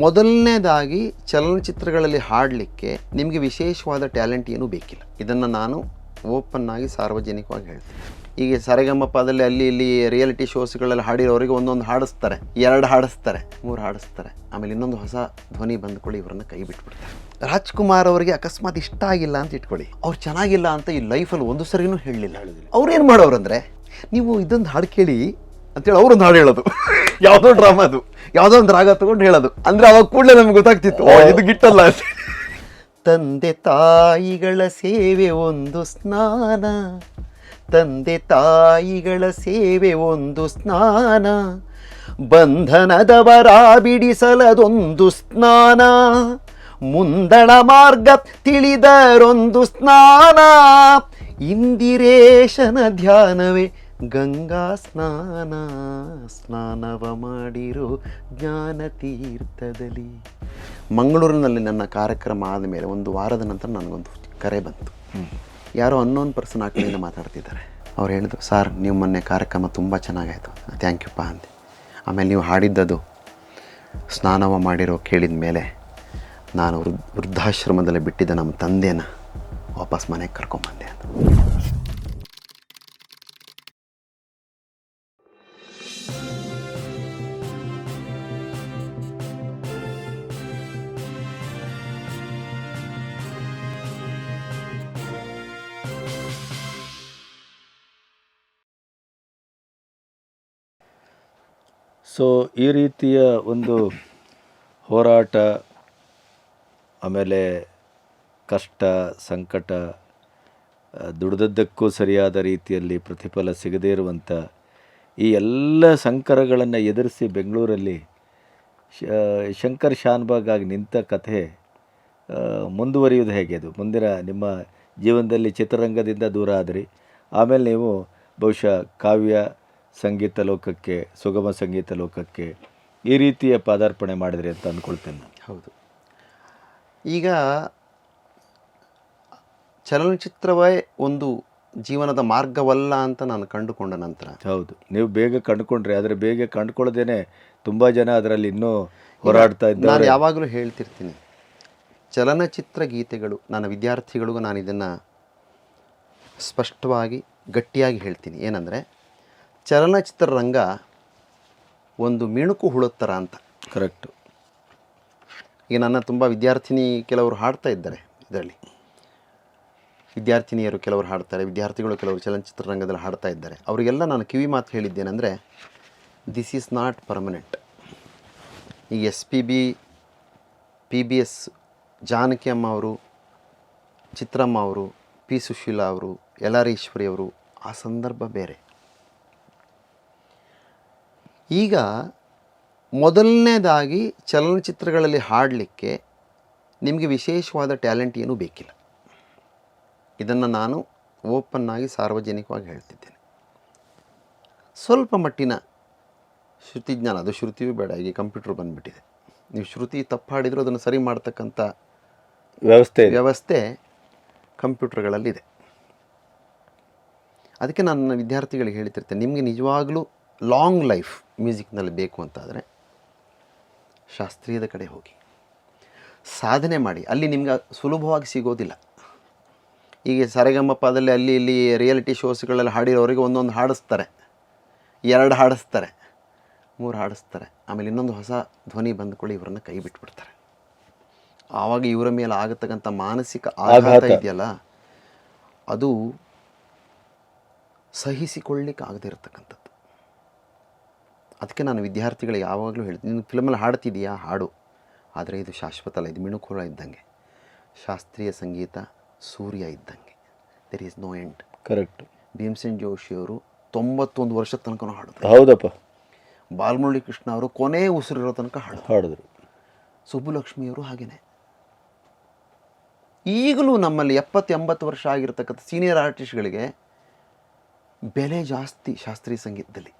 ಮೊದಲನೇದಾಗಿ ಚಲನಚಿತ್ರಗಳಲ್ಲಿ ಹಾಡಲಿಕ್ಕೆ ನಿಮಗೆ ವಿಶೇಷವಾದ ಟ್ಯಾಲೆಂಟ್ ಏನೂ ಬೇಕಿಲ್ಲ. ಇದನ್ನು ನಾನು ಓಪನ್ ಆಗಿ ಸಾರ್ವಜನಿಕವಾಗಿ ಹೇಳ್ತೀನಿ. ಈಗ ಸರೆಗಮ್ಮಪ್ಪದಲ್ಲಿ ಅಲ್ಲಿ ಇಲ್ಲಿ ರಿಯಾಲಿಟಿ ಶೋಸ್ಗಳಲ್ಲಿ ಹಾಡಿರೋರಿಗೆ ಒಂದೊಂದು ಹಾಡಿಸ್ತಾರೆ, 2 ಹಾಡಿಸ್ತಾರೆ, 3 ಹಾಡಿಸ್ತಾರೆ, ಆಮೇಲೆ ಇನ್ನೊಂದು ಹೊಸ ಧ್ವನಿ ಬಂದ್ಕೊಳ್ಳಿ ಇವರನ್ನು ಕೈ ಬಿಟ್ಬಿಡ್ತಾರೆ. ರಾಜ್ಕುಮಾರ್ ಅವರಿಗೆ ಅಕಸ್ಮಾತ್ ಇಷ್ಟ ಆಗಿಲ್ಲ ಅಂತ ಇಟ್ಕೊಳ್ಳಿ, ಅವ್ರು ಚೆನ್ನಾಗಿಲ್ಲ ಅಂತ ಈ ಲೈಫಲ್ಲಿ ಒಂದು ಸರಿನೂ ಹೇಳಲಿಲ್ಲ. ಅವ್ರೇನು ಮಾಡೋರಂದರೆ, ನೀವು ಇದೊಂದು ಹಾಡು ಕೇಳಿ ಅಂತೇಳಿ ಅವ್ರೊಂದು ಹಾಡು ಹೇಳೋದು, ಯಾವುದೋ ಡ್ರಾಮಾದು ಯಾವುದೋ ಒಂದು ರಾಗ ತಗೊಂಡು ಹೇಳೋದು. ಅಂದರೆ ಅವಾಗ ಕೂಡಲೇ ನಮ್ಗೆ ಗೊತ್ತಾಗ್ತಿತ್ತು ಇದು ಗಿಟ್ಟಲ್ಲ ಅಂತ. ತಂದೆ ತಾಯಿಗಳ ಸೇವೆ ಒಂದು ಸ್ನಾನ, ತಂದೆ ತಾಯಿಗಳ ಸೇವೆ ಒಂದು ಸ್ನಾನ, ಬಂಧನದವರ ಬಿಡಿಸಲದೊಂದು ಸ್ನಾನ, ಮುಂದಣ ಮಾರ್ಗ ತಿಳಿದರೊಂದು ಸ್ನಾನ, ಇಂದಿರೇಶನ ಧ್ಯಾನವೇ ಗಂಗಾ ಸ್ನಾನ, ಸ್ನಾನವ ಮಾಡಿರೋ ಜ್ಞಾನ ತೀರ್ಥದಲ್ಲಿ. ಮಂಗಳೂರಿನಲ್ಲಿ ನನ್ನ ಕಾರ್ಯಕ್ರಮ ಆದಮೇಲೆ 1 ವಾರದ ನಂತರ ನನಗೊಂದು ಕರೆ ಬಂತು. ಯಾರೋ ಅನ್ನೋನ್ ಪರ್ಸನ್ ಆ ಕಡೆಯಿಂದ ಮಾತಾಡ್ತಿದ್ದಾರೆ. ಅವ್ರು ಹೇಳಿದ್ರು, ಸರ್ ನೀವು ಮೊನ್ನೆ ಕಾರ್ಯಕ್ರಮ ತುಂಬ ಚೆನ್ನಾಗಾಯಿತು, ಥ್ಯಾಂಕ್ ಯುಪ್ಪ ಅಂದೆ. ಆಮೇಲೆ ನೀವು ಹಾಡಿದ್ದದು ಸ್ನಾನವ ಮಾಡಿರೋ ಕೇಳಿದ ಮೇಲೆ ನಾನು ವೃದ್ಧಾಶ್ರಮದಲ್ಲಿ ಬಿಟ್ಟಿದ್ದ ನಮ್ಮ ತಂದೆನ ವಾಪಸ್ ಮನೆಗೆ ಕರ್ಕೊಂಬಂದೆ ಅಂತ. ಸೊ ಈ ರೀತಿಯ ಒಂದು ಹೋರಾಟ, ಆಮೇಲೆ ಕಷ್ಟ ಸಂಕಟ, ದುಡಿದದ್ದಕ್ಕೂ ಸರಿಯಾದ ರೀತಿಯಲ್ಲಿ ಪ್ರತಿಫಲ ಸಿಗದೇ ಇರುವಂಥ ಈ ಎಲ್ಲ ಸಂಕರಗಳನ್ನು ಎದುರಿಸಿ ಬೆಂಗಳೂರಲ್ಲಿ ಶಂಕರ್ ಶಾನ್ಭಾಗ್ ಆಗಿ ನಿಂತ ಕಥೆ ಮುಂದುವರಿಯೋದು ಹೇಗೆ? ಅದು ಮುಂದಿನ ನಿಮ್ಮ ಜೀವನದಲ್ಲಿ ಚಿತ್ರರಂಗದಿಂದ ದೂರ ಆದ್ರಿ, ಆಮೇಲೆ ನೀವು ಬಹುಶಃ ಕಾವ್ಯ ಸಂಗೀತ ಲೋಕಕ್ಕೆ, ಸುಗಮ ಸಂಗೀತ ಲೋಕಕ್ಕೆ ಈ ರೀತಿಯ ಪಾದಾರ್ಪಣೆ ಮಾಡಿದ್ರಿ ಅಂತ ಅಂದ್ಕೊಳ್ತೇನೆ ನಾನು. ಹೌದು, ಈಗ ಚಲನಚಿತ್ರವೇ ಒಂದು ಜೀವನದ ಮಾರ್ಗವಲ್ಲ ಅಂತ ನಾನು ಕಂಡುಕೊಂಡ ನಂತರ. ಹೌದು, ನೀವು ಬೇಗ ಕಂಡುಕೊಂಡ್ರಿ, ಆದರೆ ಬೇಗ ಕಂಡುಕೊಳ್ಳದೇನೆ ತುಂಬ ಜನ ಅದರಲ್ಲಿ ಇನ್ನೂ ಹೋರಾಡ್ತಾ ಇದ್ದಾರೆ. ನಾನು ಯಾವಾಗಲೂ ಹೇಳ್ತಿರ್ತೀನಿ, ಚಲನಚಿತ್ರ ಗೀತೆಗಳು, ನನ್ನ ವಿದ್ಯಾರ್ಥಿಗಳಿಗೂ ನಾನು ಇದನ್ನು ಸ್ಪಷ್ಟವಾಗಿ ಗಟ್ಟಿಯಾಗಿ ಹೇಳ್ತೀನಿ. ಏನಂದರೆ, ಚಲನಚಿತ್ರರಂಗ ಒಂದು ಮಿಣುಕು ಹುಳುತ್ತರ ಅಂತ. ಕರೆಕ್ಟು. ಈಗ ನನ್ನ ತುಂಬ ವಿದ್ಯಾರ್ಥಿನಿ ಕೆಲವರು ಹಾಡ್ತಾ ಇದ್ದಾರೆ, ಇದರಲ್ಲಿ ವಿದ್ಯಾರ್ಥಿನಿಯರು ಕೆಲವರು ಹಾಡ್ತಾರೆ, ವಿದ್ಯಾರ್ಥಿಗಳು ಕೆಲವರು ಚಲನಚಿತ್ರರಂಗದಲ್ಲಿ ಹಾಡ್ತಾ ಇದ್ದಾರೆ. ಅವರಿಗೆಲ್ಲ ನಾನು ಕಿವಿ ಮಾತು ಹೇಳಿದ್ದೇನೆಂದರೆ, ದಿಸ್ ಈಸ್ ನಾಟ್ ಪರ್ಮನೆಂಟ್. ಈಗ PBS ಜಾನಕಿ ಅಮ್ಮ ಅವರು, ಚಿತ್ರಮ್ಮ ಅವರು, P. ಸುಶೀಲಾ ಅವರು, LR ಈಶ್ವರಿ ಅವರು, ಆ ಸಂದರ್ಭ ಬೇರೆ. ಈಗ ಮೊದಲನೇದಾಗಿ ಚಲನಚಿತ್ರಗಳಲ್ಲಿ ಹಾಡಲಿಕ್ಕೆ ನಿಮಗೆ ವಿಶೇಷವಾದ ಟ್ಯಾಲೆಂಟ್ ಏನೂ ಬೇಕಿಲ್ಲ. ಇದನ್ನು ನಾನು ಓಪನ್ ಆಗಿ ಸಾರ್ವಜನಿಕವಾಗಿ ಹೇಳ್ತಿದ್ದೇನೆ. ಸ್ವಲ್ಪ ಮಟ್ಟಿನ ಶ್ರುತಿಜ್ಞಾನ, ಅದು ಶ್ರುತಿಯೂ ಬೇಡ, ಈಗ ಕಂಪ್ಯೂಟರ್ ಬಂದುಬಿಟ್ಟಿದೆ. ನೀವು ಶ್ರುತಿ ತಪ್ಪು ಹಾಡಿದರೂ ಅದನ್ನು ಸರಿ ಮಾಡ್ತಕ್ಕಂಥ ವ್ಯವಸ್ಥೆ ಕಂಪ್ಯೂಟರ್ಗಳಲ್ಲಿದೆ. ಅದಕ್ಕೆ ನಾನು ನನ್ನ ವಿದ್ಯಾರ್ಥಿಗಳಿಗೆ ಹೇಳ್ತಿರ್ತೇನೆ, ನಿಮಗೆ ನಿಜವಾಗಲೂ ಲಾಂಗ್ ಲೈಫ್ ಮ್ಯೂಸಿಕ್ನಲ್ಲಿ ಬೇಕು ಅಂತಾದರೆ ಶಾಸ್ತ್ರೀಯದ ಕಡೆ ಹೋಗಿ ಸಾಧನೆ ಮಾಡಿ. ಅಲ್ಲಿ ನಿಮ್ಗೆ ಸುಲಭವಾಗಿ ಸಿಗೋದಿಲ್ಲ. ಈಗ ಸರೆಗಮ್ಮಪ್ಪದಲ್ಲಿ ಅಲ್ಲಿ ಇಲ್ಲಿ ರಿಯಾಲಿಟಿ ಶೋಸ್ಗಳಲ್ಲಿ ಹಾಡಿರೋರಿಗೆ ಒಂದೊಂದು ಹಾಡಿಸ್ತಾರೆ, 2 ಹಾಡಿಸ್ತಾರೆ, 3 ಹಾಡಿಸ್ತಾರೆ, ಆಮೇಲೆ ಇನ್ನೊಂದು ಹೊಸ ಧ್ವನಿ ಬಂದ್ಕೊಳ್ಳಿ ಇವರನ್ನು ಕೈ ಬಿಟ್ಬಿಡ್ತಾರೆ. ಆವಾಗ ಇವರ ಮೇಲೆ ಆಗತಕ್ಕಂಥ ಮಾನಸಿಕ ಆಘಾತ ಇದೆಯಲ್ಲ, ಅದು ಸಹಿಸಿಕೊಳ್ಳಿಕ್ಕೆ ಆಗದೇ ಇರತಕ್ಕಂಥದ್ದು. ಅದಕ್ಕೆ ನಾನು ವಿದ್ಯಾರ್ಥಿಗಳಿಗೆ ಯಾವಾಗಲೂ ಹೇಳ್ತೀನಿ, ನೀನು ಫಿಲ್ಮಲ್ಲಿ ಹಾಡ್ತಿದೆಯಾ ಹಾಡು, ಆದರೆ ಇದು ಶಾಶ್ವತ ಅಲ್ಲ, ಇದು ಮಿಣುಕುಳ ಇದ್ದಂಗೆ. ಶಾಸ್ತ್ರೀಯ ಸಂಗೀತ ಸೂರ್ಯ ಇದ್ದಂಗೆ, there is no end. Correct. Bhimsen ಜೋಶಿಯವರು 91 ವರ್ಷದ ತನಕ ಹಾಡಿದ್ರು. ಹೌದಪ್ಪ. ಬಾಲಮುರಳಿ ಕೃಷ್ಣ ಅವರು ಕೊನೆ ಉಸಿರಿರೋ ತನಕ ಹಾಡಿದ್ರು. ಸುಬ್ಬುಲಕ್ಷ್ಮಿಯವರು ಹಾಗೇನೆ. ಈಗಲೂ ನಮ್ಮಲ್ಲಿ 70-80 ವರ್ಷ ಆಗಿರ್ತಕ್ಕಂಥ ಸೀನಿಯರ್ ಆರ್ಟಿಸ್ಟ್ಗಳಿಗೆ ಬೆಲೆ ಜಾಸ್ತಿ ಶಾಸ್ತ್ರೀಯ ಸಂಗೀತದಲ್ಲಿ.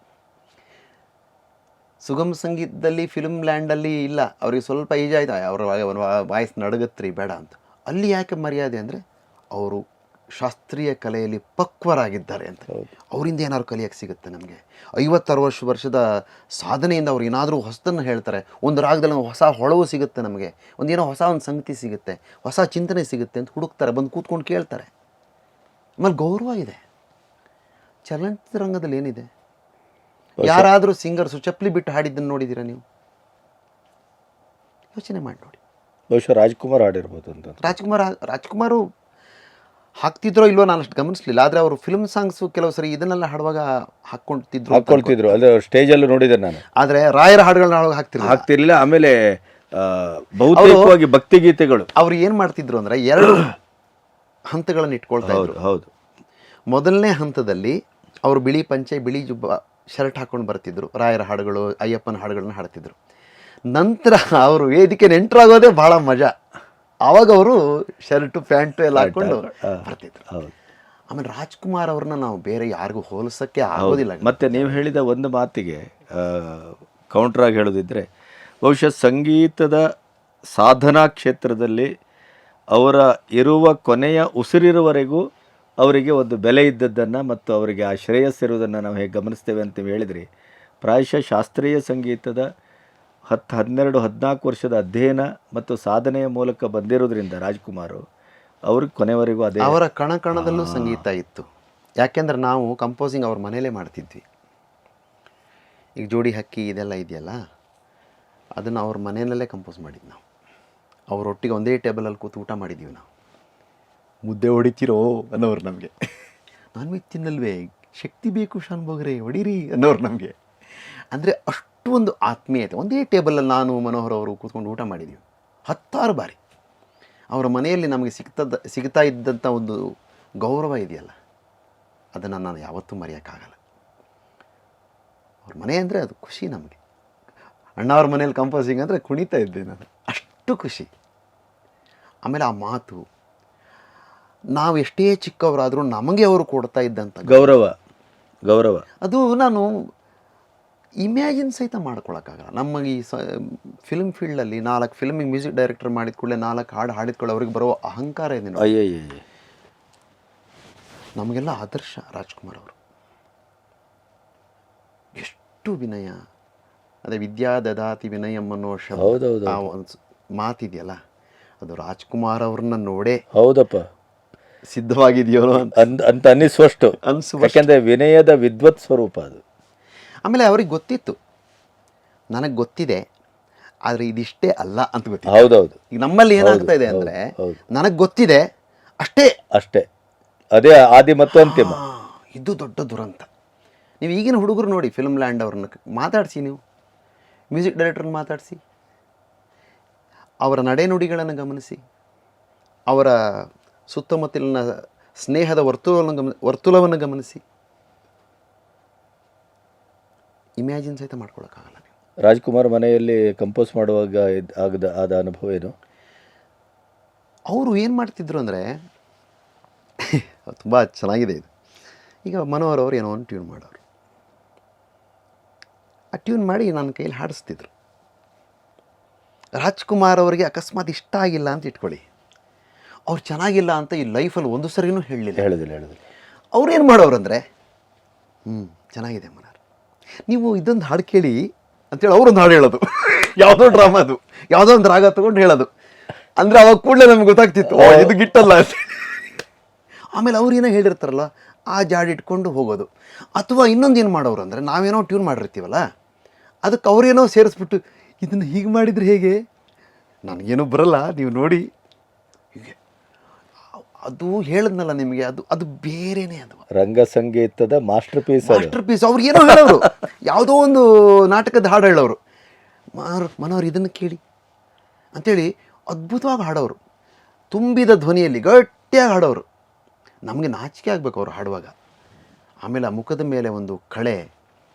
ಸುಗಮ ಸಂಗೀತದಲ್ಲಿ ಫಿಲ್ಮ್ ಲ್ಯಾಂಡಲ್ಲಿ ಇಲ್ಲ, ಅವ್ರಿಗೆ ಸ್ವಲ್ಪ ಈಜಾಯ್ತು, ಅವರ ವಾಯ್ಸ್ ನಡಗತ್ರಿ ಬೇಡ ಅಂತ. ಅಲ್ಲಿ ಯಾಕೆ ಮರ್ಯಾದೆ ಅಂದರೆ ಅವರು ಶಾಸ್ತ್ರೀಯ ಕಲೆಯಲ್ಲಿ ಪಕ್ವರಾಗಿದ್ದಾರೆ ಅಂತ. ಅವರಿಂದ ಏನಾದ್ರು ಕಲಿಯೋಕ್ಕೆ ಸಿಗುತ್ತೆ ನಮಗೆ. 50-60 ವರ್ಷದ ಸಾಧನೆಯಿಂದ ಅವ್ರು ಏನಾದರೂ ಹೊಸದನ್ನು ಹೇಳ್ತಾರೆ, ಒಂದು ರಾಗದಲ್ಲಿ ಹೊಸ ಹೊಳವು ಸಿಗುತ್ತೆ ನಮಗೆ, ಒಂದೇನೋ ಹೊಸ ಒಂದು ಸಂಗತಿ ಸಿಗುತ್ತೆ, ಹೊಸ ಚಿಂತನೆ ಸಿಗುತ್ತೆ ಅಂತ ಹುಡುಕ್ತಾರೆ, ಬಂದು ಕೂತ್ಕೊಂಡು ಕೇಳ್ತಾರೆ. ಆಮೇಲೆ ಗೌರವ ಇದೆ. ಚಲನಚಿತ್ರ ರಂಗದಲ್ಲಿ ಏನಿದೆ? ಯಾರಾದರೂ ಸಿಂಗರ್ಸು ಚಪ್ಪಲಿ ಬಿಟ್ಟು ಹಾಡಿದ್ದನ್ನು ನೋಡಿದ್ದೀರಾ ನೀವು? ಯೋಚನೆ ಮಾಡಿ ನೋಡಿ. ಬಹುಶಃ ರಾಜ್ಕುಮಾರ್ ಹಾಡಿರ್ಬೋದು ಅಂತ. ರಾಜ್ಕುಮಾರು ಹಾಕ್ತಿದ್ರೋ ಇಲ್ವೋ ನಾನು ಅಷ್ಟು ಗಮನಿಸಲಿಲ್ಲ. ಆದರೆ ಅವರು ಫಿಲ್ಮ್ ಸಾಂಗ್ಸು ಕೆಲವು ಸರಿ ಇದನ್ನೆಲ್ಲ ಹಾಡುವಾಗ ಹಾಕ್ಕೊಳ್ತಿದ್ರು. ಅದು ಸ್ಟೇಜಲ್ಲೂ ನೋಡಿದೆ ನಾನು. ಆದರೆ ರಾಯರ ಹಾಡುಗಳನ್ನ ಹಾಡುವಾಗ ಹಾಕ್ತಿರ್ಲಿಲ್ಲ. ಆಮೇಲೆ ಬಹುತೇಕವಾಗಿ ಭಕ್ತಿಗೀತೆಗಳು ಅವ್ರು ಏನು ಮಾಡ್ತಿದ್ರು ಅಂದರೆ 2 ಹಂತಗಳನ್ನು ಇಟ್ಕೊಳ್ತಾ ಇದ್ರು. ಹೌದು. ಮೊದಲನೇ ಹಂತದಲ್ಲಿ ಅವರು ಬಿಳಿ ಪಂಚೆ ಬಿಳಿ ಜುಬ್ಬ ಶರ್ಟ್ ಹಾಕ್ಕೊಂಡು ಬರ್ತಿದ್ರು, ರಾಯರ ಹಾಡುಗಳು ಅಯ್ಯಪ್ಪನ ಹಾಡುಗಳನ್ನ ಹಾಡ್ತಿದ್ರು. ನಂತರ ಅವರು ವೇದಿಕೆ ನೆಂಟರಾಗೋದೇ ಭಾಳ ಮಜಾ. ಆವಾಗ ಅವರು ಶರ್ಟು ಪ್ಯಾಂಟು ಎಲ್ಲ ಹಾಕ್ಕೊಂಡು ಬರ್ತಿದ್ರು. ಆಮೇಲೆ ರಾಜ್ಕುಮಾರ್ ಅವ್ರನ್ನ ನಾವು ಬೇರೆ ಯಾರಿಗೂ ಹೋಲಿಸೋಕ್ಕೆ ಆಗೋದಿಲ್ಲ. ಮತ್ತು ನೀವು ಹೇಳಿದ ಒಂದು ಮಾತಿಗೆ ಕೌಂಟ್ರಾಗಿ ಹೇಳೋದಿದ್ದರೆ, ಬಹುಶಃ ಸಂಗೀತದ ಸಾಧನಾ ಕ್ಷೇತ್ರದಲ್ಲಿ ಅವರ ಇರುವ ಕೊನೆಯ ಉಸಿರಿರುವವರೆಗೂ ಅವರಿಗೆ ಒಂದು ಬೆಲೆ ಇದ್ದದ್ದನ್ನು ಮತ್ತು ಅವರಿಗೆ ಆ ಶ್ರೇಯಸ್ಸಿರುವುದನ್ನು ನಾವು ಹೇಗೆ ಗಮನಿಸ್ತೇವೆ ಅಂತ ನೀವು ಹೇಳಿದ್ರಿ. ಪ್ರಾಯಶಃ ಶಾಸ್ತ್ರೀಯ ಸಂಗೀತದ 10-12-14 ವರ್ಷದ ಅಧ್ಯಯನ ಮತ್ತು ಸಾಧನೆಯ ಮೂಲಕ ಬಂದಿರೋದ್ರಿಂದ ರಾಜ್ಕುಮಾರ್ ಅವ್ರಿಗೆ ಕೊನೆವರೆಗೂ ಅದೇ ಅವರ ಕಣಕಣದಲ್ಲೂ ಸಂಗೀತ ಇತ್ತು. ಯಾಕೆಂದ್ರೆ ನಾವು ಕಂಪೋಸಿಂಗ್ ಅವ್ರ ಮನೇಲೇ ಮಾಡ್ತಿದ್ವಿ. ಈಗ ಜೋಡಿ ಹಕ್ಕಿ ಇದೆಲ್ಲ ಇದೆಯಲ್ಲ, ಅದನ್ನು ಅವ್ರ ಮನೆಯಲ್ಲೇ ಕಂಪೋಸ್ ಮಾಡಿದ್ದು ನಾವು. ಅವರೊಟ್ಟಿಗೆ ಒಂದೇ ಟೇಬಲಲ್ಲಿ ಕೂತು ಊಟ ಮಾಡಿದ್ದೀವಿ ನಾವು. ಮುದ್ದೆ ಹೊಡಿತೀರೋ ಅನ್ನೋರು ನಮಗೆ. ನಾನ್ ವೆಜ್ ತಿನ್ನಲ್ವೇ, ಶಕ್ತಿ ಬೇಕು ಶಾನ್ಭೋಗ್ರೆ ಹೊಡೀರಿ ಅನ್ನೋರು ನಮಗೆ. ಅಂದರೆ ಅಷ್ಟು ಒಂದು ಆತ್ಮೀಯತೆ. ಒಂದೇ ಟೇಬಲಲ್ಲಿ ನಾನು ಮನೋಹರ್ ಅವರು ಕೂತ್ಕೊಂಡು ಊಟ ಮಾಡಿದ್ದೀವಿ 10 ಬಾರಿ. ಅವರ ಮನೆಯಲ್ಲಿ ನಮಗೆ ಸಿಗ್ತಾ ಇದ್ದಂಥ ಒಂದು ಗೌರವ ಇದೆಯಲ್ಲ, ಅದನ್ನು ನಾನು ಯಾವತ್ತೂ ಮರೆಯೋಕ್ಕಾಗಲ್ಲ. ಅವ್ರ ಮನೆ ಅಂದರೆ ಅದು ಖುಷಿ ನಮಗೆ. ಅಣ್ಣವ್ರ ಮನೇಲಿ ಕಂಪೋಸಿಂಗ್ ಅಂದರೆ ಕುಣಿತಾ ಇದ್ದೆ ನಾನು, ಅಷ್ಟು ಖುಷಿ. ಆಮೇಲೆ ಆ ಮಾತು, ನಾವು ಎಷ್ಟೇ ಚಿಕ್ಕವರಾದರೂ ನಮಗೆ ಅವರು ಕೊಡ್ತಾ ಇದ್ದಂಥ ಗೌರವ ಅದು ನಾನು ಇಮ್ಯಾಜಿನ್ ಸಹಿತ ಮಾಡ್ಕೊಳಕ್ಕಾಗಲ್ಲ. ನಮಗೆ ಈ ಫಿಲ್ಮ್ ಫೀಲ್ಡಲ್ಲಿ 4 ಫಿಲ್ಮಿಗೆ ಮ್ಯೂಸಿಕ್ ಡೈರೆಕ್ಟರ್ ಮಾಡಿದ ಕೂಡಲೇ 4 ಹಾಡು ಹಾಡಿದ್ಕೊಳ್ಳಿ ಅವ್ರಿಗೆ ಬರೋ ಅಹಂಕಾರ ಇದೆ. ನಮಗೆಲ್ಲ ಆದರ್ಶ ರಾಜ್ಕುಮಾರ್ ಅವರು. ಎಷ್ಟು ವಿನಯ, ಅದೇ ವಿದ್ಯಾ ದದಾತಿ ವಿನಯಂ ಅನ್ನೋ ಶಬ್ದ, ಆ ಒಂದು ಮಾತಿದೆಯಲ್ಲ, ಅದು ರಾಜ್ಕುಮಾರ್ ಅವ್ರನ್ನ ನೋಡೇ ಹೌದಪ್ಪ ಸಿದ್ಧವಾಗಿದೆಯೋ ಅಂತ ಅನ್ನಿಸುವಷ್ಟು ಯಾಕೆಂದರೆ ವಿನಯದ ವಿದ್ವತ್ ಸ್ವರೂಪ ಅದು. ಆಮೇಲೆ ಅವ್ರಿಗೆ ಗೊತ್ತಿತ್ತು, ನನಗೆ ಗೊತ್ತಿದೆ ಆದರೆ ಇದಿಷ್ಟೇ ಅಲ್ಲ ಅಂತ ಗೊತ್ತಿದೆ. ಹೌದೌದು. ಈಗ ನಮ್ಮಲ್ಲಿ ಏನಾಗ್ತಾ ಇದೆ ಅಂದರೆ, ನನಗೆ ಗೊತ್ತಿದೆ ಅಷ್ಟೇ, ಅದೇ ಆದಿ ಮತ್ತು ಅಂತಿಮ. ಇದು ದೊಡ್ಡ ದುರಂತ. ನೀವು ಈಗಿನ ಹುಡುಗರು ನೋಡಿ, ಫಿಲ್ಮ್ ಲ್ಯಾಂಡ್ ಅವ್ರನ್ನ ಮಾತಾಡಿಸಿ, ನೀವು ಮ್ಯೂಸಿಕ್ ಡೈರೆಕ್ಟರ್ನ ಮಾತಾಡಿಸಿ, ಅವರ ನಡೆನುಡಿಗಳನ್ನು ಗಮನಿಸಿ, ಅವರ ಸುತ್ತಮುತ್ತಲಿನ ಸ್ನೇಹದ ವರ್ತುಲವನ್ನು ಗಮನಿಸಿ, ಇಮ್ಯಾಜಿನ್ ಸಹಿತ ಮಾಡ್ಕೊಳಕ್ಕಾಗಲ್ಲ. ರಾಜ್ಕುಮಾರ್ ಮನೆಯಲ್ಲಿ ಕಂಪೋಸ್ ಮಾಡುವಾಗ ಆದ ಅನುಭವ ಏನು? ಅವರು ಏನು ಮಾಡ್ತಿದ್ರು ಅಂದರೆ, ತುಂಬ ಚೆನ್ನಾಗಿದೆ ಇದು. ಈಗ ಮನೋಹರ್ ಅವರು ಏನೋ ಒಂದು ಟ್ಯೂನ್ ಮಾಡೋರು, ಆ ಟ್ಯೂನ್ ಮಾಡಿ ನನ್ನ ಕೈಯಲ್ಲಿ ಹಾಡಿಸ್ತಿದ್ರು. ರಾಜ್ಕುಮಾರ್ ಅವರಿಗೆ ಅಕಸ್ಮಾತ್ ಇಷ್ಟ ಆಗಿಲ್ಲ ಅಂತ ಇಟ್ಕೊಳ್ಳಿ, ಅವ್ರು ಚೆನ್ನಾಗಿಲ್ಲ ಅಂತ ಈ ಲೈಫಲ್ಲಿ ಒಂದು ಸರಿನೂ ಹೇಳಿಲ್ಲ. ಅವ್ರೇನು ಮಾಡೋರು ಅಂದರೆ, ಚೆನ್ನಾಗಿದೆ ಮನೋಹರ್, ನೀವು ಇದೊಂದು ಹಾಡು ಕೇಳಿ ಅಂತೇಳಿ ಅವರೊಂದು ಹಾಡು ಹೇಳೋದು. ಯಾವುದೋ ಡ್ರಾಮಾ, ಅದು ಯಾವುದೋ ಒಂದು ರಾಗ ತೊಗೊಂಡು ಹೇಳೋದು. ಅಂದರೆ ಅವಾಗ ಕೂಡಲೇ ನಮ್ಗೆ ಗೊತ್ತಾಗ್ತಿತ್ತು ಇದು ಗಿಟ್ಟಲ್ಲ ಅಂತ. ಆಮೇಲೆ ಅವ್ರು ಏನೋ ಹೇಳಿರ್ತಾರಲ್ಲ, ಆ ಜಾಡಿ ಇಟ್ಕೊಂಡು ಹೋಗೋದು. ಅಥವಾ ಇನ್ನೊಂದು ಏನು ಮಾಡೋರು ಅಂದರೆ, ನಾವೇನೋ ಟ್ಯೂನ್ ಮಾಡಿರ್ತೀವಲ್ಲ, ಅದಕ್ಕೆ ಅವ್ರೇನೋ ಸೇರಿಸ್ಬಿಟ್ಟು ಇದನ್ನು ಹೀಗೆ ಮಾಡಿದರೆ ಹೇಗೆ, ನನಗೇನೋ ಬರಲ್ಲ, ನೀವು ನೋಡಿ ಹೀಗೆ. ಅದು ಹೇಳಿದ್ನಲ್ಲ ನಿಮಗೆ, ಅದು ಬೇರೆನೇ. ಅದು ರಂಗ ಸಂಗೀತದ ಮಾಸ್ಟರ್ ಪೀಸ್. ಅವ್ರು ಏನೋ ಹೇಳೋರು, ಯಾವುದೋ ಒಂದು ನಾಟಕದ ಹಾಡು ಹೇಳೋರು, ಮನೋಹರ್ ಇದನ್ನು ಕೇಳಿ ಅಂಥೇಳಿ ಅದ್ಭುತವಾಗಿ ಹಾಡೋರು, ತುಂಬಿದ ಧ್ವನಿಯಲ್ಲಿ ಗಟ್ಟಿಯಾಗಿ ಹಾಡೋರು. ನಮಗೆ ನಾಚಿಕೆ ಆಗಬೇಕು ಅವ್ರು ಹಾಡುವಾಗ. ಆಮೇಲೆ ಆ ಮುಖದ ಮೇಲೆ ಒಂದು ಕಳೆ,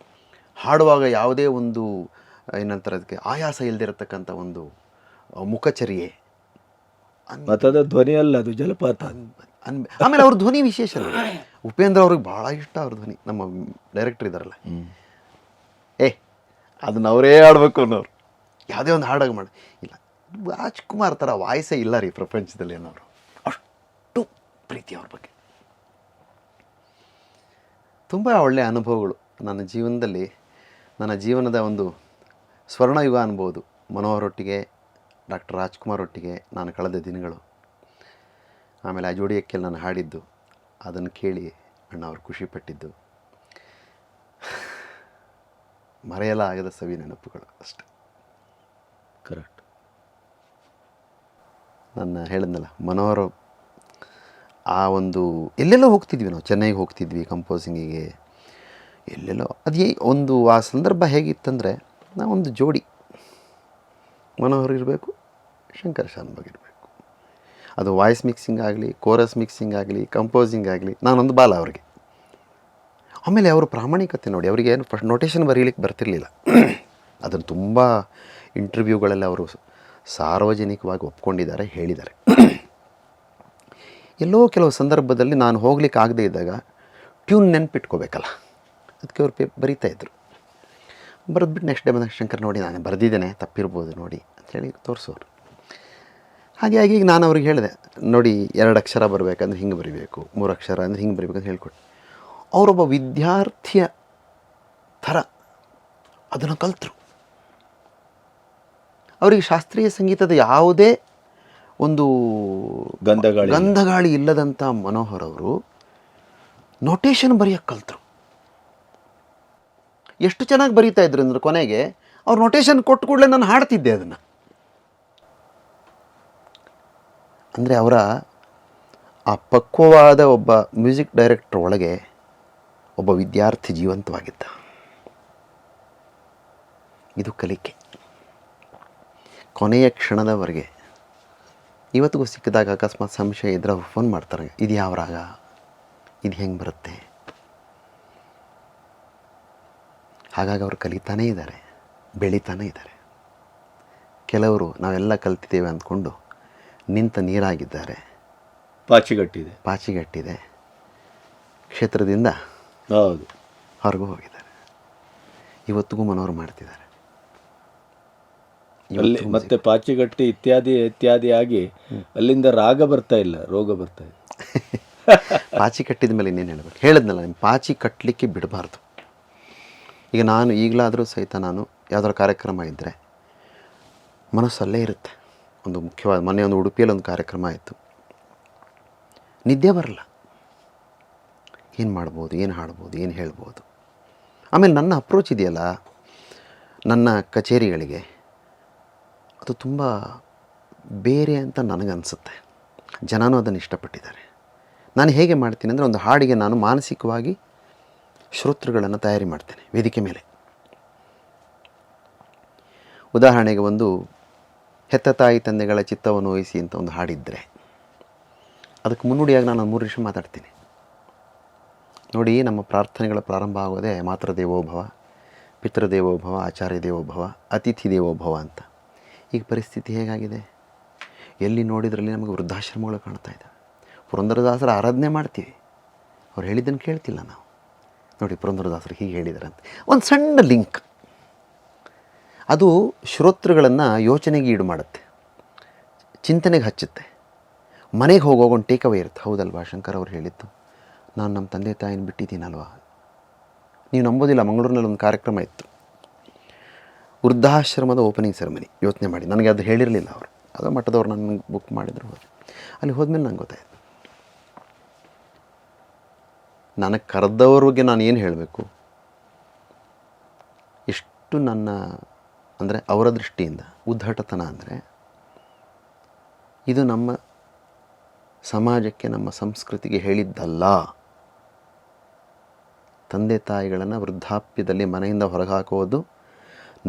ಹಾಡುವಾಗ ಯಾವುದೇ ಒಂದು ಏನಂತಾರೆ ಅದಕ್ಕೆ ಆಯಾಸ ಇಲ್ಲದಿರತಕ್ಕಂಥ ಒಂದು ಮುಖಚರ್ಯೆ. ಮತದ ಧ್ವನಿ ಅಲ್ಲ, ಅದು ಜಲಪಾತ. ಆಮೇಲೆ ಅವ್ರ ಧ್ವನಿ ವಿಶೇಷ. ಉಪೇಂದ್ರ ಅವ್ರಿಗೆ ಭಾಳ ಇಷ್ಟ ಅವ್ರ ಧ್ವನಿ. ನಮ್ಮ ಡೈರೆಕ್ಟರ್ ಇದ್ದಾರಲ್ಲ, ಅದನ್ನ ಅವರೇ ಆಡಬೇಕು ಅನ್ನೋರು, ಯಾವುದೇ ಒಂದು ಹಾಡಾಗ ಮಾಡಿ ಇಲ್ಲ. ರಾಜ್ಕುಮಾರ್ ಥರ ವಾಯ್ಸೇ ಇಲ್ಲ ರೀ ಪ್ರಪಂಚದಲ್ಲಿ ಅನ್ನೋರು, ಅಷ್ಟು ಪ್ರೀತಿ ಅವ್ರ ಬಗ್ಗೆ. ತುಂಬ ಒಳ್ಳೆಯ ಅನುಭವಗಳು ನನ್ನ ಜೀವನದಲ್ಲಿ. ನನ್ನ ಜೀವನದ ಒಂದು ಸ್ವರ್ಣಯುಗ ಅನ್ಬೋದು. ಮನೋಹರೊಟ್ಟಿಗೆ, ಡಾಕ್ಟರ್ ರಾಜ್ಕುಮಾರ್ ಒಟ್ಟಿಗೆ ನಾನು ಕಳೆದ ದಿನಗಳು. ಆಮೇಲೆ ಆ ಜೋಡಿಯಕ್ಕೆಲ್ಲ ನಾನು ಹಾಡಿದ್ದು, ಅದನ್ನು ಕೇಳಿ ಅಣ್ಣ ಅವರು ಖುಷಿಪಟ್ಟಿದ್ದು, ಮರೆಯಲಾಗದ ಸವಿ ನೆನಪುಗಳು ಅಷ್ಟೆ. ಕರೆಕ್ಟ್. ನನ್ನ ಹೇಳಿದ್ನಲ್ಲ, ಮನೋಹರ ಆ ಒಂದು ಎಲ್ಲೆಲ್ಲೋ ಹೋಗ್ತಿದ್ವಿ ನಾವು, ಚೆನ್ನೈಗೆ ಹೋಗ್ತಿದ್ವಿ ಕಂಪೋಸಿಂಗಿಗೆ, ಎಲ್ಲೆಲ್ಲೋ. ಅದು ಒಂದು ಆ ಸಂದರ್ಭ ಹೇಗಿತ್ತಂದರೆ, ನಾವೊಂದು ಜೋಡಿ, ಮನೋಹರ್ ಇರಬೇಕು, ಶಂಕರ್ ಶಾನ್ಭಾಗ್ ಇರಬೇಕು. ಅದು ವಾಯ್ಸ್ ಮಿಕ್ಸಿಂಗ್ ಆಗಲಿ, ಕೋರಸ್ ಮಿಕ್ಸಿಂಗ್ ಆಗಲಿ, ಕಂಪೋಸಿಂಗ್ ಆಗಲಿ, ನಾನೊಂದು ಬಾಲ ಅವ್ರಿಗೆ. ಆಮೇಲೆ ಅವರು ಪ್ರಾಮಾಣಿಕತೆ ನೋಡಿ, ಅವರಿಗೆ ಏನು ಫಸ್ಟ್ ನೋಟೇಷನ್ ಬರೀಲಿಕ್ಕೆ ಬರ್ತಿರಲಿಲ್ಲ. ಅದನ್ನು ತುಂಬ ಇಂಟರ್ವ್ಯೂಗಳಲ್ಲಿ ಅವರು ಸಾರ್ವಜನಿಕವಾಗಿ ಒಪ್ಕೊಂಡಿದ್ದಾರೆ, ಹೇಳಿದ್ದಾರೆ. ಎಲ್ಲೋ ಕೆಲವು ಸಂದರ್ಭದಲ್ಲಿ ನಾನು ಹೋಗ್ಲಿಕ್ಕೆ ಆಗದೇ ಇದ್ದಾಗ ಟ್ಯೂನ್ ನೆನ್ಪಿಟ್ಕೋಬೇಕಲ್ಲ, ಅದಕ್ಕೆ ಅವ್ರು ಬರೀತಾಯಿದ್ರು. ಬರೆದ್ಬಿಟ್ಟು ನೆಕ್ಸ್ಟ್ ಡೇ ಬಂದಾಗ, ಶಂಕರ್ ನೋಡಿ ನಾನು ಬರೆದಿದ್ದೇನೆ, ತಪ್ಪಿರ್ಬೋದು ನೋಡಿ ಅಂಥೇಳಿ ತೋರಿಸೋರು. ಹಾಗಾಗಿ ಈಗ ನಾನು ಅವ್ರಿಗೆ ಹೇಳಿದೆ, ನೋಡಿ 2 ಅಕ್ಷರ ಬರಬೇಕಂದ್ರೆ ಹಿಂಗೆ ಬರೀಬೇಕು, 3 ಅಕ್ಷರ ಅಂದರೆ ಹಿಂಗೆ ಬರೀಬೇಕಂತ ಹೇಳ್ಕೊಟ್ಟು, ಅವರೊಬ್ಬ ವಿದ್ಯಾರ್ಥಿಯ ಥರ ಅದನ್ನು ಕಲಿತರು. ಅವರಿಗೆ ಶಾಸ್ತ್ರೀಯ ಸಂಗೀತದ ಯಾವುದೇ ಒಂದು ಗಂಧಗಾಳಿ ಇಲ್ಲದಂಥ ಮನೋಹರ್ ಅವರು ನೋಟೇಷನ್ ಬರೆಯೋಕ್ಕೆ ಕಲಿತರು. ಎಷ್ಟು ಚೆನ್ನಾಗಿ ಬರೀತಾ ಇದ್ರು ಅಂದರೆ, ಕೊನೆಗೆ ಅವ್ರು ನೋಟೇಷನ್ ಕೊಟ್ಟು ಕೂಡಲೇ ನಾನು ಹಾಡ್ತಿದ್ದೆ ಅದನ್ನು. ಅಂದರೆ ಅವರ ಆ ಪಕ್ವವಾದ ಒಬ್ಬ ಮ್ಯೂಸಿಕ್ ಡೈರೆಕ್ಟರ್ ಒಳಗೆ ಒಬ್ಬ ವಿದ್ಯಾರ್ಥಿ ಜೀವಂತವಾಗಿದ್ದ. ಇದು ಕಲಿಕೆ. ಕೊನೆಯ ಕ್ಷಣದವರೆಗೆ ಇವತ್ತಿಗೂ ಸಿಕ್ಕಿದಾಗ ಅಕಸ್ಮಾತ್ ಸಂಶಯ ಇದ್ರೆ ಅವ್ರು ಫೋನ್ ಮಾಡ್ತಾರೆ, ಇದು ಯಾವ ರಾಗ, ಇದು ಹೆಂಗೆ ಬರುತ್ತೆ. ಹಾಗಾಗಿ ಅವರು ಕಲಿತಾನೇ ಇದ್ದಾರೆ, ಬೆಳೀತಾನೇ ಇದ್ದಾರೆ. ಕೆಲವರು ನಾವೆಲ್ಲ ಕಲ್ತಿದ್ದೇವೆ ಅಂದ್ಕೊಂಡು ನಿಂತ ನೀರಾಗಿದ್ದಾರೆ, ಪಾಚಿಗಟ್ಟಿದೆ, ಕ್ಷೇತ್ರದಿಂದ ಹೌದು ಹೊರಗೂ ಹೋಗಿದ್ದಾರೆ. ಇವತ್ತಿಗೂ ಮನೋಹರ್ ಮಾಡ್ತಿದ್ದಾರೆ. ಅಲ್ಲಿ ಮತ್ತೆ ಪಾಚಿಗಟ್ಟಿ ಇತ್ಯಾದಿ ಆಗಿ ಅಲ್ಲಿಂದ ರಾಗ ಬರ್ತಾ ಇಲ್ಲ, ರೋಗ ಬರ್ತಾ ಇದೆ. ಪಾಚಿ ಕಟ್ಟಿದ ಮೇಲೆ ಇನ್ನೇನು ಹೇಳಬೇಕು, ಹೇಳಿದ್ನಲ್ಲ, ನಿಮ್ಮ ಪಾಚಿ ಕಟ್ಟಲಿಕ್ಕೆ ಬಿಡಬಾರ್ದು. ಈಗ ನಾನು ಈಗಲಾದರೂ ಸಹಿತ ನಾನು ಯಾವುದಾದ್ರು ಕಾರ್ಯಕ್ರಮ ಇದ್ದರೆ ಮನಸ್ಸಲ್ಲೇ ಇರುತ್ತೆ. ಒಂದು ಮುಖ್ಯವಾದ, ಮೊನ್ನೆ ಒಂದು ಉಡುಪಿಯಲ್ಲಿ ಒಂದು ಕಾರ್ಯಕ್ರಮ ಆಯಿತು, ನಿದ್ದೆ ಬರಲ್ಲ. ಏನು ಮಾಡ್ಬೋದು, ಏನು ಹಾಡ್ಬೋದು, ಏನು ಹೇಳ್ಬೋದು. ಆಮೇಲೆ ನನ್ನ ಅಪ್ರೋಚ್ ಇದೆಯಲ್ಲ ನನ್ನ ಕಚೇರಿಗಳಿಗೆ, ಅದು ತುಂಬ ಬೇರೆ ಅಂತ ನನಗನ್ಸುತ್ತೆ. ಜನನೂ ಅದನ್ನು ಇಷ್ಟಪಟ್ಟಿದ್ದಾರೆ. ನಾನು ಹೇಗೆ ಮಾಡ್ತೀನಿ ಅಂದರೆ, ಒಂದು ಹಾಡಿಗೆ ನಾನು ಮಾನಸಿಕವಾಗಿ ಶ್ರೋತೃಗಳನ್ನು ತಯಾರಿ ಮಾಡ್ತೇನೆ ವೇದಿಕೆ ಮೇಲೆ. ಉದಾಹರಣೆಗೆ, ಒಂದು ಹೆತ್ತ ತಾಯಿ ತಂದೆಗಳ ಚಿತ್ತವನ್ನು ವಹಿಸಿ ಅಂತ ಒಂದು ಹಾಡಿದ್ದರೆ, ಅದಕ್ಕೆ ಮುನ್ನುಡಿಯಾಗಿ ನಾನು 3 ನಿಮಿಷ ಮಾತಾಡ್ತೀನಿ. ನೋಡಿ, ನಮ್ಮ ಪ್ರಾರ್ಥನೆಗಳ ಪ್ರಾರಂಭ ಆಗೋದೇ ಮಾತೃದೇವೋಭವ, ಪಿತೃದೇವೋಭವ, ಆಚಾರ್ಯ ದೇವೋಭವ, ಅತಿಥಿ ದೇವೋಭವ ಅಂತ. ಈಗ ಪರಿಸ್ಥಿತಿ ಹೇಗಾಗಿದೆ, ಎಲ್ಲಿ ನೋಡಿದ್ರಲ್ಲಿ ನಮಗೆ ವೃದ್ಧಾಶ್ರಮಗಳು ಕಾಣ್ತಾ ಇದ್ದಾವೆ. ಪುರಂದರದಾಸರ ಆರಾಧನೆ ಮಾಡ್ತೀವಿ, ಅವ್ರು ಹೇಳಿದ್ದನ್ನು ಕೇಳ್ತಿಲ್ಲ ನಾವು. ನೋಡಿ, ಪುರಂದರದಾಸರು ಹೀಗೆ ಹೇಳಿದ್ದಾರೆ ಅಂತ ಒಂದು ಸಣ್ಣ ಲಿಂಕ್, ಅದು ಶ್ರೋತೃಗಳನ್ನು ಯೋಚನೆಗೆ ಈಡು ಮಾಡುತ್ತೆ, ಚಿಂತನೆಗೆ ಹಚ್ಚುತ್ತೆ. ಮನೆಗೆ ಹೋಗುವಾಗ ಒಂದು ಟೇಕವೇ ಇರುತ್ತೆ. ಹೌದಲ್ವಾ, ಶಂಕರ್ ಅವ್ರು ಹೇಳಿದ್ದು, ನಾನು ನಮ್ಮ ತಂದೆ ತಾಯಿನ ಬಿಟ್ಟಿದ್ದೀನಲ್ವಾ. ನೀವು ನಂಬೋದಿಲ್ಲ, ಮಂಗಳೂರಿನಲ್ಲಿ ಒಂದು ಕಾರ್ಯಕ್ರಮ ಇತ್ತು, ವೃದ್ಧಾಶ್ರಮದ ಓಪನಿಂಗ್ ಸೆರೆಮನಿ. ಯೋಚನೆ ಮಾಡಿ, ನನಗೆ ಅದು ಹೇಳಿರಲಿಲ್ಲ ಅವರು, ಅದು ಮಠದವ್ರು ನನಗೆ ಬುಕ್ ಮಾಡಿದ್ರು. ಅಲ್ಲಿ ಹೋದ್ಮೇಲೆ ನಂಗೆ ಗೊತ್ತಾಯಿತು. ನನಗೆ ಕರೆದವ್ರಿಗೆ ನಾನು ಏನು ಹೇಳಬೇಕು, ಇಷ್ಟು ನನ್ನ ಅಂದರೆ ಅವರ ದೃಷ್ಟಿಯಿಂದ ಉದ್ದಟತನ ಅಂದರೆ, ಇದು ನಮ್ಮ ಸಮಾಜಕ್ಕೆ, ನಮ್ಮ ಸಂಸ್ಕೃತಿಗೆ ಹೇಳಿದ್ದಲ್ಲ. ತಂದೆ ತಾಯಿಗಳನ್ನು ವೃದ್ಧಾಪ್ಯದಲ್ಲಿ ಮನೆಯಿಂದ ಹೊರಗೆ ಹಾಕೋದು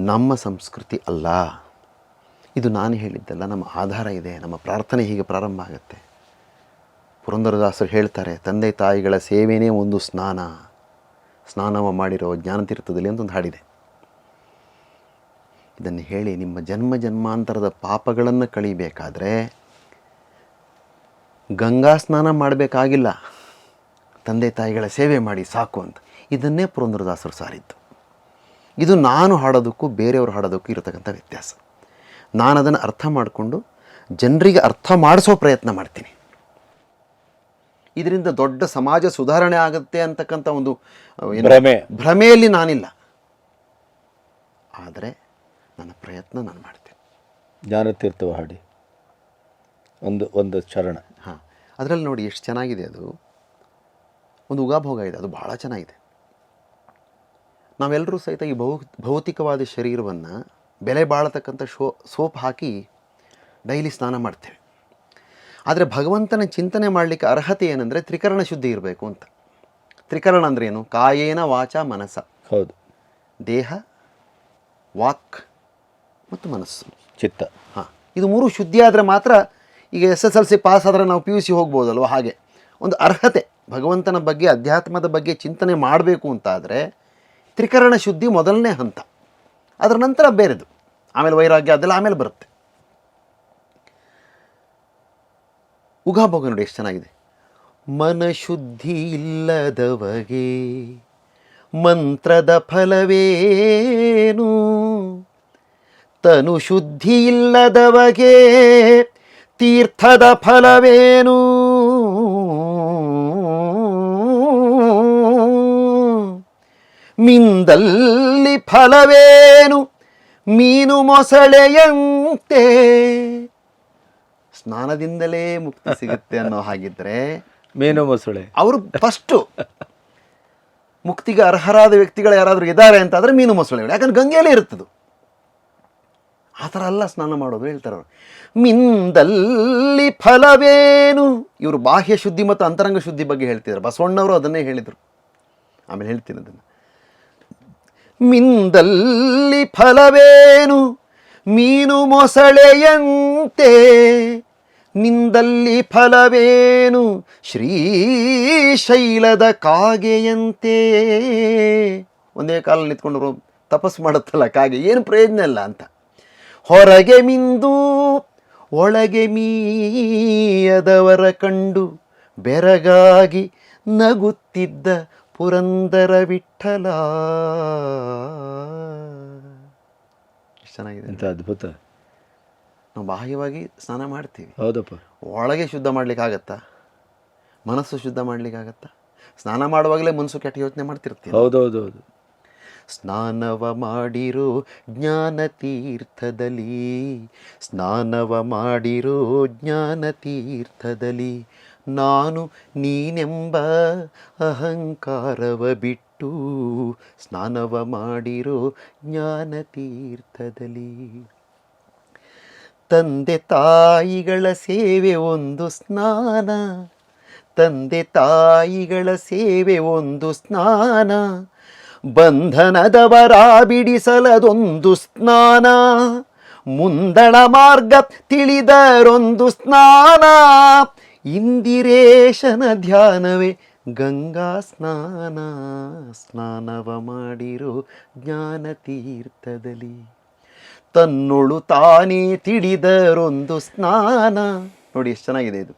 ನಮ್ಮ ಸಂಸ್ಕೃತಿ ಅಲ್ಲ. ಇದು ನಾನು ಹೇಳಿದ್ದಲ್ಲ, ನಮ್ಮ ಆಧಾರ ಇದೆ, ನಮ್ಮ ಪ್ರಾರ್ಥನೆ ಹೀಗೆ ಪ್ರಾರಂಭ ಆಗುತ್ತೆ. ಪುರಂದರದಾಸರು ಹೇಳ್ತಾರೆ, ತಂದೆ ತಾಯಿಗಳ ಸೇವೆಯೇ ಒಂದು ಸ್ನಾನವ ಮಾಡಿರೋ ಜ್ಞಾನತೀರ್ಥದಲ್ಲಿ ಅಂತ ಒಂದು ಹಾಡಿದೆ. ಇದನ್ನು ಹೇಳಿ, ನಿಮ್ಮ ಜನ್ಮ ಜನ್ಮಾಂತರದ ಪಾಪಗಳನ್ನು ಕಳೀಬೇಕಾದ್ರೆ ಗಂಗಾ ಸ್ನಾನ ಮಾಡಬೇಕಾಗಿಲ್ಲ, ತಂದೆ ತಾಯಿಗಳ ಸೇವೆ ಮಾಡಿ ಸಾಕು ಅಂತ. ಇದನ್ನೇ ಪುರಂದರದಾಸರು ಸಾರಿದ್ದು. ಇದು ನಾನು ಹಾಡೋದಕ್ಕೂ ಬೇರೆಯವರು ಹಾಡೋದಕ್ಕೂ ಇರತಕ್ಕಂಥ ವ್ಯತ್ಯಾಸ. ನಾನು ಅದನ್ನು ಅರ್ಥ ಮಾಡಿಕೊಂಡು ಜನರಿಗೆ ಅರ್ಥ ಮಾಡಿಸೋ ಪ್ರಯತ್ನ ಮಾಡ್ತೀನಿ. ಇದರಿಂದ ದೊಡ್ಡ ಸಮಾಜ ಸುಧಾರಣೆ ಆಗುತ್ತೆ ಅಂತಕ್ಕಂಥ ಒಂದು ಭ್ರಮೆಯಲ್ಲಿ ನಾನಿಲ್ಲ. ಆದರೆ ನನ್ನ ಪ್ರಯತ್ನ ನಾನು ಮಾಡ್ತೇನೆ. ಜ್ಞಾನತೀರ್ಥವ ಹಾಡಿ ಒಂದು ಚರಣ. ಹಾಂ, ಅದರಲ್ಲಿ ನೋಡಿ ಎಷ್ಟು ಚೆನ್ನಾಗಿದೆ. ಅದು ಒಂದು ಉಗಾಭೋಗ ಇದೆ, ಅದು ಭಾಳ ಚೆನ್ನಾಗಿದೆ. ನಾವೆಲ್ಲರೂ ಸಹಿತ ಈ ಭೌತಿಕವಾದ ಶರೀರವನ್ನು ಬೆಲೆ ಬಾಳತಕ್ಕಂಥ ಸೋಪ್ ಹಾಕಿ ಡೈಲಿ ಸ್ನಾನ ಮಾಡ್ತೇವೆ. ಆದರೆ ಭಗವಂತನ ಚಿಂತನೆ ಮಾಡಲಿಕ್ಕೆ ಅರ್ಹತೆ ಏನಂದರೆ ತ್ರಿಕರಣ ಶುದ್ಧಿ ಇರಬೇಕು ಅಂತ. ತ್ರಿಕರಣ ಅಂದರೆ ಏನು? ಕಾಯೇನ ವಾಚ ಮನಸ. ಹೌದು. ದೇಹ, ವಾಕ್ ಮತ್ತು ಮನಸ್ಸು, ಚಿತ್ತ. ಹಾಂ, ಇದು ಮೂರು ಶುದ್ಧಿ ಆದರೆ ಮಾತ್ರ, ಈಗ SSLC ಪಾಸ್ ಆದರೆ ನಾವು PUC ಹೋಗ್ಬೋದಲ್ವ, ಹಾಗೆ ಒಂದು ಅರ್ಹತೆ. ಭಗವಂತನ ಬಗ್ಗೆ, ಅಧ್ಯಾತ್ಮದ ಬಗ್ಗೆ ಚಿಂತನೆ ಮಾಡಬೇಕು ಅಂತಾದರೆ ತ್ರಿಕರಣ ಶುದ್ಧಿ ಮೊದಲನೇ ಹಂತ. ಅದರ ನಂತರ ಬೇರೆದು, ಆಮೇಲೆ ವೈರಾಗ್ಯ ಅದೆಲ್ಲ ಆಮೇಲೆ ಬರುತ್ತೆ. ಉಗಾಭೋಗ ನೋಡಿ ಎಷ್ಟು ಚೆನ್ನಾಗಿದೆ. ಮನಶುದ್ಧಿ ಇಲ್ಲದವಗೆ ಮಂತ್ರದ ಫಲವೇನು, ತನು ಶುದ್ಧಿ ಇಲ್ಲದವಗೆ ತೀರ್ಥದ ಫಲವೇನು, ಮಿಂದಲ್ಲಿ ಫಲವೇನು ಮೀನು ಮೊಸಳೆಯಂತೆ. ಸ್ನಾನದಿಂದಲೇ ಮುಕ್ತಿ ಸಿಗುತ್ತೆ ಅನ್ನೋ ಹಾಗಿದ್ರೆ ಮೀನು ಮೊಸಳೆ ಅವರು ಫಸ್ಟು ಮುಕ್ತಿಗೆ ಅರ್ಹರಾದ ವ್ಯಕ್ತಿಗಳು ಯಾರಾದರೂ ಇದ್ದಾರೆ ಅಂತಾದರೆ ಮೀನು ಮೊಸಳೆಗಳು, ಯಾಕಂದ್ರೆ ಗಂಗೆಯಲ್ಲೇ ಇರುತ್ತದು. ಆ ಥರ ಅಲ್ಲ ಸ್ನಾನ ಮಾಡೋದು ಹೇಳ್ತಾರೆ ಅವರು. ಮಿಂದಲ್ಲಿ ಫಲವೇನು, ಇವರು ಬಾಹ್ಯ ಶುದ್ಧಿ ಮತ್ತು ಅಂತರಂಗ ಶುದ್ಧಿ ಬಗ್ಗೆ ಹೇಳ್ತಿದ್ದಾರೆ. ಬಸವಣ್ಣವರು ಅದನ್ನೇ ಹೇಳಿದರು, ಆಮೇಲೆ ಹೇಳ್ತೀನಿ ಅದನ್ನು. ಮಿಂದಲ್ಲಿ ಫಲವೇನು ಮೀನು ಮೊಸಳೆಯಂತೆ, ನಿಂದಲ್ಲಿ ಫಲವೇನು ಶ್ರೀಶೈಲದ ಕಾಗೆಯಂತೆ. ಒಂದೇ ಕಾಲ ನಿಂತ್ಕೊಂಡು ತಪಸ್ಸು ಮಾಡುತ್ತಲ್ಲ ಕಾಗೆ, ಏನು ಪ್ರಯೋಜನ ಇಲ್ಲ ಅಂತ. ಹೊರಗೆ ಮಿಂದು ಒಳಗೆ ಮೀಯದವರ ಕಂಡು ಬೆರಗಾಗಿ ನಗುತ್ತಿದ್ದ ಪುರಂದರ ವಿಠಲ. ಎಷ್ಟು ಚೆನ್ನಾಗಿದೆ, ಎಂಥ ಅದ್ಭುತ. ನಾವು ಬಾಹ್ಯವಾಗಿ ಸ್ನಾನ ಮಾಡ್ತೀವಿ, ಹೌದಪ್ಪ. ಒಳಗೆ ಶುದ್ಧ ಮಾಡ್ಲಿಕ್ಕಾಗತ್ತಾ? ಮನಸ್ಸು ಶುದ್ಧ ಮಾಡ್ಲಿಕ್ಕಾಗತ್ತಾ? ಸ್ನಾನ ಮಾಡುವಾಗಲೇ ಮನಸ್ಸು ಕೆಟ್ಟ ಯೋಚನೆ ಮಾಡ್ತಿರ್ತೀವಿ. ಹೌದೌದೌದು. ಸ್ನಾನವ ಮಾಡಿರೋ ಜ್ಞಾನ ತೀರ್ಥದಲ್ಲಿ, ಸ್ನಾನವ ಮಾಡಿರೋ ಜ್ಞಾನ ತೀರ್ಥದಲ್ಲಿ, ನಾನು ನೀನೆಂಬ ಅಹಂಕಾರವ ಬಿಟ್ಟು ಸ್ನಾನವ ಮಾಡಿರೋ ಜ್ಞಾನ ತೀರ್ಥದಲ್ಲಿ. ತಂದೆ ತಾಯಿಗಳ ಸೇವೆ ಒಂದು ಸ್ನಾನ, ತಂದೆ ತಾಯಿಗಳ ಸೇವೆ ಒಂದು ಸ್ನಾನ, ಬಂಧನದವರ ಬಿಡಿಸಲದೊಂದು ಸ್ನಾನ, ಮುಂದಣ ಮಾರ್ಗ ತಿಳಿದರೊಂದು ಸ್ನಾನ, ಇಂದಿರೇಶನ ಧ್ಯಾನವೇ ಗಂಗಾ ಸ್ನಾನ, ಸ್ನಾನವ ಮಾಡಿರೋ ಜ್ಞಾನ ತೀರ್ಥದಲ್ಲಿ. ತನ್ನೊಳು ತಾನೇ ತಿಳಿದರೊಂದು ಸ್ನಾನ, ನೋಡಿ ಎಷ್ಟು ಚೆನ್ನಾಗಿದೆ ಇದು.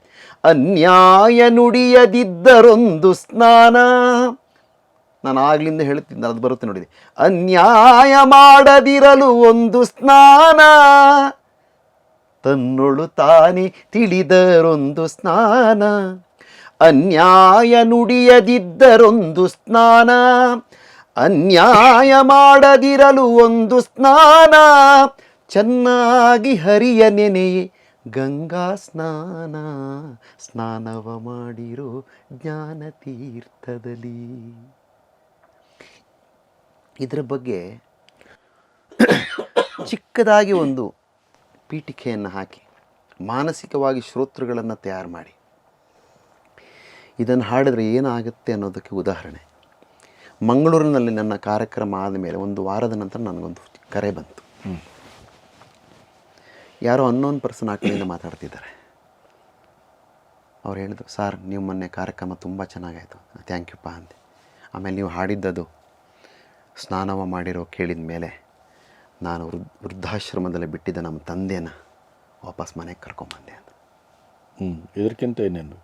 ಅನ್ಯಾಯ ನುಡಿಯದಿದ್ದರೊಂದು ಸ್ನಾನ, ನಾನು ಆಗ್ಲಿಂದ ಹೇಳುತ್ತಿದ್ದ ಅದು ಬರುತ್ತೆ ನೋಡಿ. ಅನ್ಯಾಯ ಮಾಡದಿರಲು ಒಂದು ಸ್ನಾನ, ತನ್ನೊಳು ತಾನೇ ತಿಳಿದರೊಂದು ಸ್ನಾನ, ಅನ್ಯಾಯ ನುಡಿಯದಿದ್ದರೊಂದು ಸ್ನಾನ, ಅನ್ಯಾಯ ಮಾಡದಿರಲು ಒಂದು ಸ್ನಾನ, ಚೆನ್ನಾಗಿ ಹರಿಯ ನೆನೆಯೇ ಗಂಗಾ ಸ್ನಾನ, ಸ್ನಾನವ ಮಾಡಿರೋ ಜ್ಞಾನ ತೀರ್ಥದಲ್ಲಿ. ಇದರ ಬಗ್ಗೆ ಚಿಕ್ಕದಾಗಿ ಒಂದು ಪೀಠಿಕೆಯನ್ನು ಹಾಕಿ ಮಾನಸಿಕವಾಗಿ ಶ್ರೋತೃಗಳನ್ನು ತಯಾರು ಮಾಡಿ ಇದನ್ನು ಹಾಡಿದ್ರೆ ಏನಾಗುತ್ತೆ ಅನ್ನೋದಕ್ಕೆ ಉದಾಹರಣೆ. ಮಂಗಳೂರಿನಲ್ಲಿ ನನ್ನ ಕಾರ್ಯಕ್ರಮ ಆದಮೇಲೆ ಒಂದು ವಾರದ ನಂತರ ನನಗೊಂದು ಕರೆ ಬಂತು. ಯಾರೋ ಅನ್ನೋನ್ ಪರ್ಸನ್ ಆ ಕಡೆಯಿಂದ ಮಾತಾಡ್ತಿದ್ದಾರೆ. ಅವ್ರು ಹೇಳಿದ್ರು, ಸರ್ ನೀವು ಮೊನ್ನೆ ಕಾರ್ಯಕ್ರಮ ತುಂಬ ಚೆನ್ನಾಗಾಯಿತು, ಥ್ಯಾಂಕ್ ಯುಪ್ಪ ಅಂದೆ. ಆಮೇಲೆ ನೀವು ಹಾಡಿದ್ದದು ಸ್ನಾನವ ಮಾಡಿರೋ ಕೇಳಿದ ಮೇಲೆ ನಾನು ವೃದ್ಧಾಶ್ರಮದಲ್ಲಿ ಬಿಟ್ಟಿದ್ದ ನಮ್ಮ ತಂದೆನ ವಾಪಸ್ ಮನೆಗೆ ಕರ್ಕೊಂಬಂದೆ ಅಂತ. ಇದಕ್ಕಿಂತ ಏನೇನು?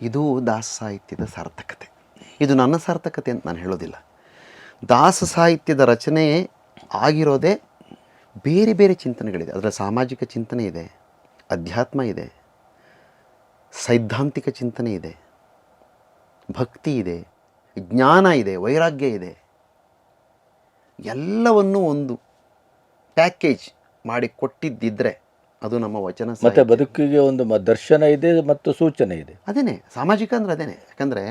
ಇದು ದಾಸ ಸಾಹಿತ್ಯದ ಸಾರ್ಥಕತೆ. ಇದು ನನ್ನ ಸಾರ್ಥಕತೆ ಅಂತ ನಾನು ಹೇಳೋದಿಲ್ಲ. ದಾಸ ಸಾಹಿತ್ಯದ ರಚನೆ ಆಗಿರೋದೇ ಬೇರೆ ಬೇರೆ ಚಿಂತನೆಗಳಿದೆ. ಅದರ ಸಾಮಾಜಿಕ ಚಿಂತನೆ ಇದೆ, ಅಧ್ಯಾತ್ಮ ಇದೆ, ಸೈದ್ಧಾಂತಿಕ ಚಿಂತನೆ ಇದೆ, ಭಕ್ತಿ ಇದೆ, ಜ್ಞಾನ ಇದೆ, ವೈರಾಗ್ಯ ಇದೆ, ಎಲ್ಲವನ್ನು ಒಂದು ಪ್ಯಾಕೇಜ್ ಮಾಡಿ ಕೊಟ್ಟಿದ್ದಿದ್ರೆ ಅದು ನಮ್ಮ ವಚನ ಮತ್ತು ಸಾಹಿತ್ಯ. ಬದುಕಿಗೆ ಒಂದು ದರ್ಶನ ಇದೆ ಮತ್ತು ಸೂಚನೆ ಇದೆ. ಅದೇನೆ ಸಾಮಾಜಿಕ ಅಂದರೆ ಅದೇನೆ. ಯಾಕಂದರೆ